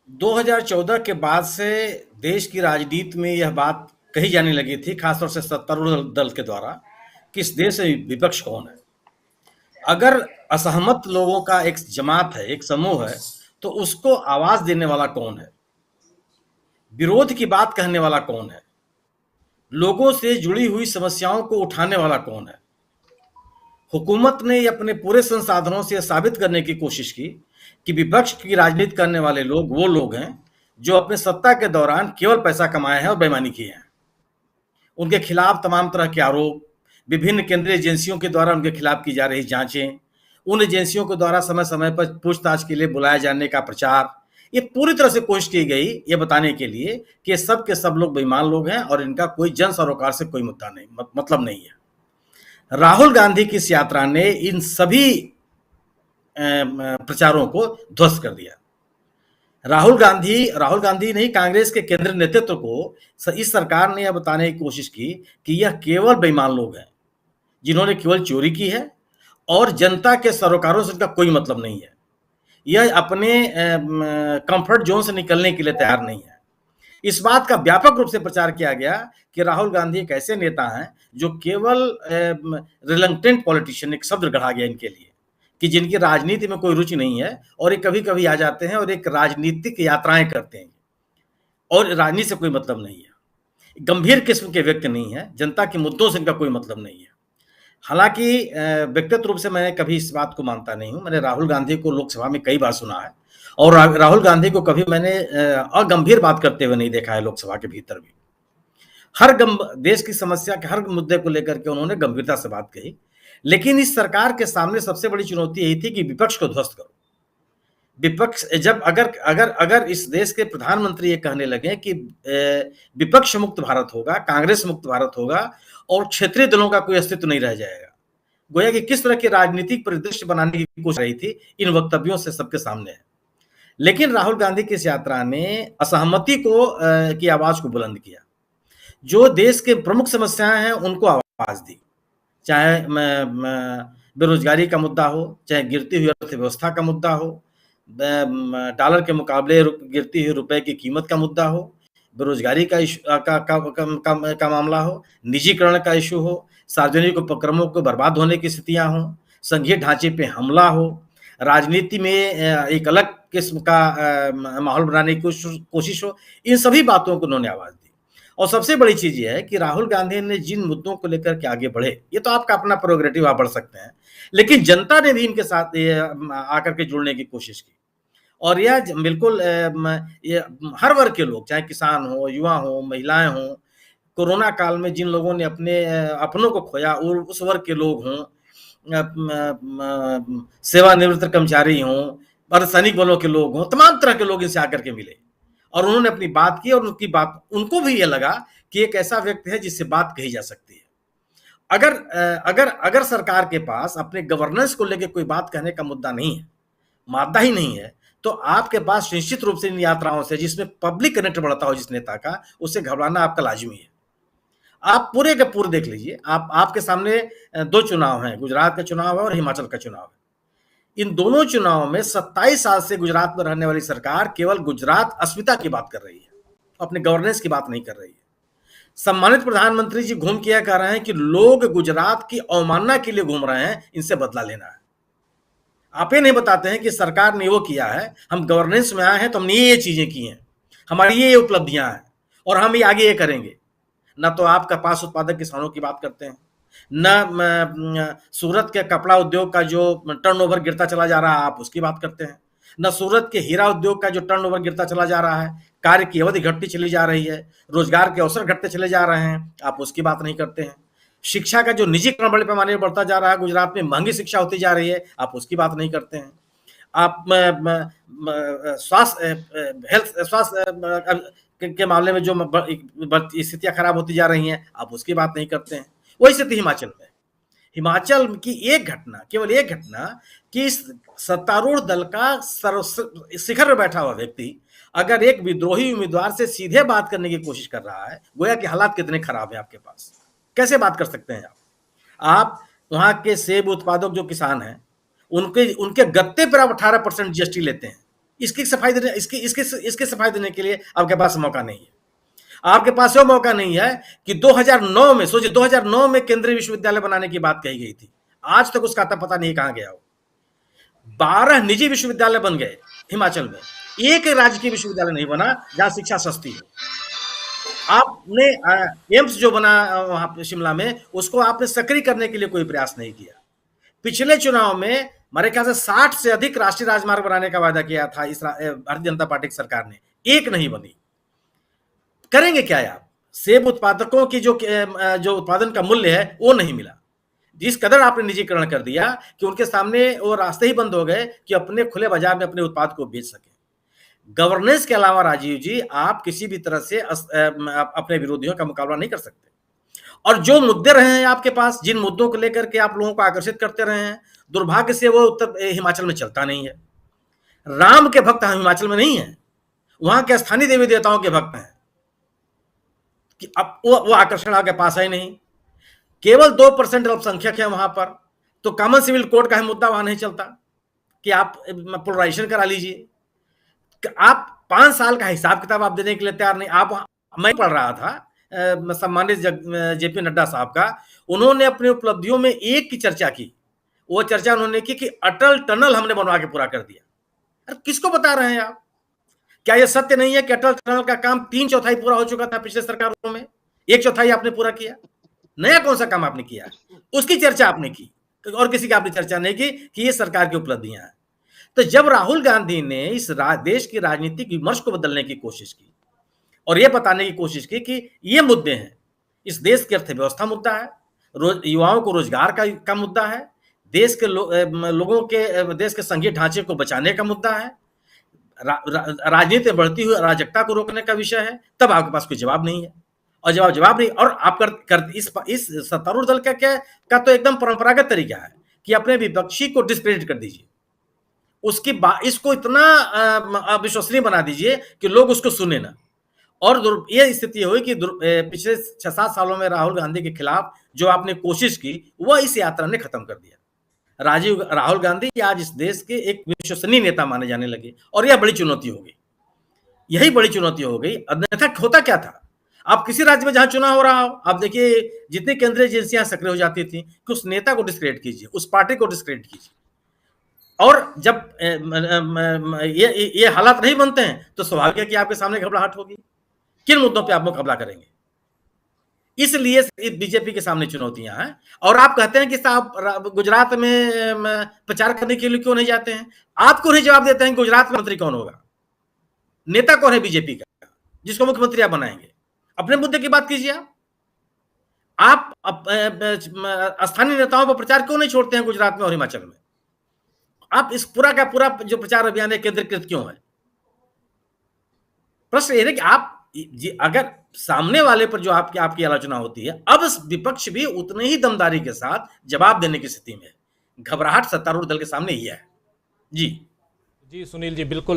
2014 के बाद से देश की राजनीति में यह बात कही जाने लगी थी, खासतौर से सत्तारूढ़ दल के द्वारा, कि इस देश में विपक्ष कौन है। अगर असहमत लोगों का एक जमात है, एक समूह है, तो उसको आवाज देने वाला कौन है, विरोध की बात कहने वाला कौन है, लोगों से जुड़ी हुई समस्याओं को उठाने वाला कौन है। हुकूमत ने अपने पूरे संसाधनों से यह साबित करने की कोशिश की कि विपक्ष की राजनीति करने वाले लोग वो लोग हैं जो अपने सत्ता के दौरान केवल पैसा कमाए हैं और बेईमानी की है। उनके खिलाफ तमाम तरह के आरोप, विभिन्न केंद्रीय एजेंसियों के द्वारा उनके खिलाफ की जा रही जांचें, उन एजेंसियों के द्वारा समय समय पर पूछताछ के लिए बुलाए जाने का प्रचार, ये पूरी तरह से कोशिश की गई ये बताने के लिए कि ये सब के सब लोग बेईमान लोग हैं और इनका कोई जन सरोकार से कोई मुद्दा नहीं, मतलब नहीं है। राहुल गांधी की इस यात्रा ने इन सभी प्रचारों को ध्वस्त कर दिया। राहुल गांधी नहीं, कांग्रेस के केंद्रीय नेतृत्व को इस सरकार ने यह बताने की कोशिश की कि यह केवल बेईमान लोग हैं जिन्होंने केवल चोरी की है और जनता के सरोकारों से इनका कोई मतलब नहीं है। यह अपने कंफर्ट जोन से निकलने के लिए तैयार नहीं है। इस बात का व्यापक रूप से प्रचार किया गया कि राहुल गांधी एक ऐसे नेता हैं जो केवल रिलक्टेंट पॉलिटिशियन, एक शब्द गढ़ा गया इनके लिए, कि जिनकी राजनीति में कोई रुचि नहीं है और ये कभी कभी आ जाते हैं और एक राजनीतिक यात्राएं करते हैं और राजनीति से कोई मतलब नहीं है। गंभीर किस्म के व्यक्ति नहीं है, जनता के मुद्दों से इनका कोई मतलब नहीं है। हालांकि व्यक्तिगत रूप से मैं कभी इस बात को मानता नहीं हूं। मैंने राहुल गांधी को लोकसभा में कई बार सुना है और राहुल गांधी को कभी मैंने अगंभीर बात करते हुए नहीं देखा है। लोकसभा के भीतर भी देश की समस्या के हर मुद्दे को लेकर के उन्होंने गंभीरता से बात कही। लेकिन इस सरकार के सामने सबसे बड़ी चुनौती यही थी कि विपक्ष को ध्वस्त करो। विपक्ष जब अगर अगर अगर इस देश के प्रधानमंत्री ये कहने लगे कि विपक्ष मुक्त भारत होगा, कांग्रेस मुक्त भारत होगा और क्षेत्रीय दलों का कोई अस्तित्व नहीं रह जाएगा, गोया कि किस तरह की राजनीतिक परिदृश्य बनाने की कोशिश रही थी, इन वक्तव्यों से सबके सामने है। लेकिन राहुल गांधी की इस यात्रा ने असहमति को की आवाज को बुलंद किया। जो देश के प्रमुख समस्याएं हैं उनको आवाज दी, चाहे बेरोजगारी का मुद्दा हो, चाहे गिरती हुई अर्थव्यवस्था का मुद्दा हो, डॉलर के मुकाबले गिरती हुई रुपए की कीमत का मुद्दा हो, बेरोजगारी का मामला हो, निजीकरण का इशू हो, सार्वजनिक उपक्रमों को बर्बाद होने की स्थितियां हो, संघीय ढांचे पे हमला हो, राजनीति में एक अलग किस्म का माहौल बनाने की कोशिश हो, इन सभी बातों को उन्होंने आवाज दी। और सबसे बड़ी चीज ये है कि राहुल गांधी ने जिन मुद्दों को लेकर के आगे बढ़े, ये तो आपका अपना प्रोग्रेटिव, आप बढ़ सकते हैं, लेकिन जनता ने भी इनके साथ आकर के जुड़ने की कोशिश की। और यह बिल्कुल ये हर वर्ग के लोग, चाहे किसान हो, युवा हो, महिलाएं हो, कोरोना काल में जिन लोगों ने अपने अपनों को खोया और उस वर्ग के लोग हों, सेवानिवृत्त कर्मचारी हों, अर्धसैनिक बलों के लोग हों, तमाम तरह के लोग इनसे आकर के मिले और उन्होंने अपनी बात की और उनकी बात उनको भी ये लगा कि एक ऐसा व्यक्ति है जिससे बात कही जा सकती है। अगर अगर अगर सरकार के पास अपने गवर्नेंस को लेकर कोई बात कहने का मुद्दा नहीं है, मादा ही नहीं है, तो आपके पास निश्चित रूप से इन यात्राओं से जिसमें पब्लिक कनेक्ट बढ़ता हो जिस नेता का, उससे घबराना आपका लाजमी है। आप पूरे के पूरे देख लीजिए, आपके सामने दो चुनाव हैं, गुजरात का चुनाव है और हिमाचल का चुनाव है। इन दोनों चुनावों में 27 साल से गुजरात में रहने वाली सरकार केवल गुजरात अस्मिता की बात कर रही है, अपने गवर्नेंस की बात नहीं कर रही है। सम्मानित प्रधानमंत्री जी घूम के कह रहे हैं कि लोग गुजरात की अवमानना के लिए घूम रहे हैं, इनसे बदला लेना है। आप ये नहीं बताते हैं कि सरकार ने वो किया है, हम गवर्नेंस में आए हैं तो हमने ये चीजें की हैं, हमारी ये उपलब्धियां हैं और हम ये आगे ये करेंगे। न तो आप कपास उत्पादक किसानों की बात करते हैं, न सूरत के कपड़ा उद्योग का जो टर्नओवर गिरता चला जा रहा है आप उसकी बात करते हैं, न सूरत के हीरा उद्योग का जो टर्नओवर गिरता चला जा रहा है, कार्य की अवधि घटती चली जा रही है, रोजगार के अवसर घटते चले जा रहे हैं, आप उसकी बात नहीं करते हैं। शिक्षा का जो निजीकरण बड़े पैमाने पर बढ़ता जा रहा है, गुजरात में महंगी शिक्षा होती जा रही है, आप उसकी बात नहीं करते हैं। आप स्वास्थ्य हेल्थ स्वास्थ्य के मामले में जो स्थितियां खराब होती जा रही हैं, आप उसकी बात नहीं करते हैं। वही स्थिति हिमाचल में, हिमाचल की एक घटना, केवल एक घटना कि सत्तारूढ़ दल का शिखर में बैठा हुआ व्यक्ति अगर एक विद्रोही उम्मीदवार से सीधे बात करने की कोशिश कर रहा है, गोया कि हालात कितने खराब है आपके पास, कैसे बात कर सकते हैं आप वहां के सेब उत्पादक जो किसान हैं, उनके उनके गत्ते पर आप 18% जीएसटी लेते हैं, इसकी सफाई देने इसकी सफाई देने के लिए आपके पास मौका नहीं है। आपके पास वो मौका नहीं है कि 2009 में, सोचिए 2009 में केंद्रीय विश्वविद्यालय बनाने की बात कही गई थी, आज तक उसका आता पता नहीं कहां गया हो। 12 निजी विश्वविद्यालय बन गए हिमाचल में, एक राजकीय विश्वविद्यालय नहीं बना जहां शिक्षा सस्ती हो। आपने एम्स जो बना वहां पे शिमला में, उसको आपने सक्रिय करने के लिए कोई प्रयास नहीं किया। पिछले चुनाव में मेरे ख्याल से 60 से अधिक राष्ट्रीय राजमार्ग बनाने का वादा किया था इस भारतीय जनता पार्टी की सरकार ने, एक नहीं बनी। करेंगे क्या आप? सेब उत्पादकों की जो उत्पादन का मूल्य है वो नहीं मिला। जिस कदर आपने निजीकरण कर दिया कि उनके सामने वो रास्ते ही बंद हो गए कि अपने खुले बाजार में अपने उत्पाद को बेच सके। गवर्नेंस के अलावा राजीव जी, आप किसी भी तरह से अपने विरोधियों का मुकाबला नहीं कर सकते। और जो मुद्दे रहे हैं आपके पास, जिन मुद्दों को लेकर के आप लोगों को आकर्षित करते रहे हैं, दुर्भाग्य से वो उत्तर हिमाचल में चलता नहीं है। राम के भक्त हिमाचल में नहीं है, वहां के स्थानीय देवी देवताओं के भक्त हैं कि अब वो आकर्षण आपके पास है नहीं। केवल 2% अल्पसंख्यक है वहां पर, तो कॉमन सिविल कोड का मुद्दा वहां नहीं चलता कि आप पोलराइजेशन करा लीजिए। आप 5 साल का हिसाब किताब आप देने के लिए तैयार नहीं। आप, मैं पढ़ रहा था सम्मानित जेपी नड्डा साहब का, उन्होंने अपनी उपलब्धियों में एक की चर्चा की। वो चर्चा उन्होंने की कि अटल टनल हमने बनवा के पूरा कर दिया। अरे किसको बता रहे हैं आप? क्या यह सत्य नहीं है कि अटल टनल का काम 3/4 पूरा हो चुका था पिछले सरकारों में, 1/4 आपने पूरा किया? नया कौन सा काम आपने किया? उसकी चर्चा आपने की, और किसी की आपने चर्चा नहीं की कि ये सरकार की उपलब्धियां हैं। तो जब राहुल गांधी ने इस देश की राजनीतिक विमर्श को बदलने की कोशिश की और यह बताने की कोशिश की कि ये मुद्दे हैं, इस देश की अर्थव्यवस्था मुद्दा है, युवाओं को रोजगार का मुद्दा है, देश के लोगों के देश के संघीय ढांचे को बचाने का मुद्दा है, राजनीति में बढ़ती हुई अराजकता को रोकने का विषय है, तब आपके पास कोई जवाब नहीं है। और जवाब नहीं, और आप इस सत्तारूढ़ दल का तो एकदम परंपरागत तरीका है कि अपने विपक्षी को डिस्क्रेडिट कर दीजिए, इसको इतना अविश्वसनीय बना दीजिए कि लोग उसको सुने ना। और ये स्थिति हुई कि पिछले 6-7 सालों में राहुल गांधी के खिलाफ जो आपने कोशिश की, वह इस यात्रा ने खत्म कर दिया। राहुल गांधी आज इस देश के एक विश्वसनीय नेता माने जाने लगे, और यह बड़ी चुनौती हो गई। यही बड़ी चुनौती हो गई। अन्यथा होता क्या था, आप किसी राज्य में जहां चुनाव हो रहा हो, आप देखिए जितनी केंद्रीय एजेंसियां सक्रिय हो जाती थी कि उस नेता को डिस्क्रेडिट कीजिए, उस पार्टी को डिस्क्रेडिट कीजिए। और जब ये हालात नहीं बनते हैं तो स्वाभाविक है कि आपके सामने घबराहट होगी। किन मुद्दों पे आप मुकाबला करेंगे? इसलिए बीजेपी के सामने चुनौतियां हैं। और आप कहते हैं कि साहब गुजरात में प्रचार करने के लिए क्यों नहीं जाते हैं? आपको नहीं जवाब देते हैं गुजरात में मंत्री कौन होगा, नेता कौन है बीजेपी का जिसको मुख्यमंत्री आप बनाएंगे? अपने मुद्दे की बात कीजिए। आप स्थानीय नेताओं पर प्रचार क्यों नहीं छोड़ते हैं गुजरात में और हिमाचल में? आप इस पूरा का पूरा जो प्रचार अभियान है केंद्रीकृत क्यों है? प्रश्न ये है कि आप अगर सामने वाले पर जो आपकी आलोचना होती है, अब विपक्ष भी उतने ही दमदारी के साथ जवाब देने की स्थिति में है। घबराहट सत्तारूढ़ दल के सामने ही है। जी जी सुनील जी, बिल्कुल।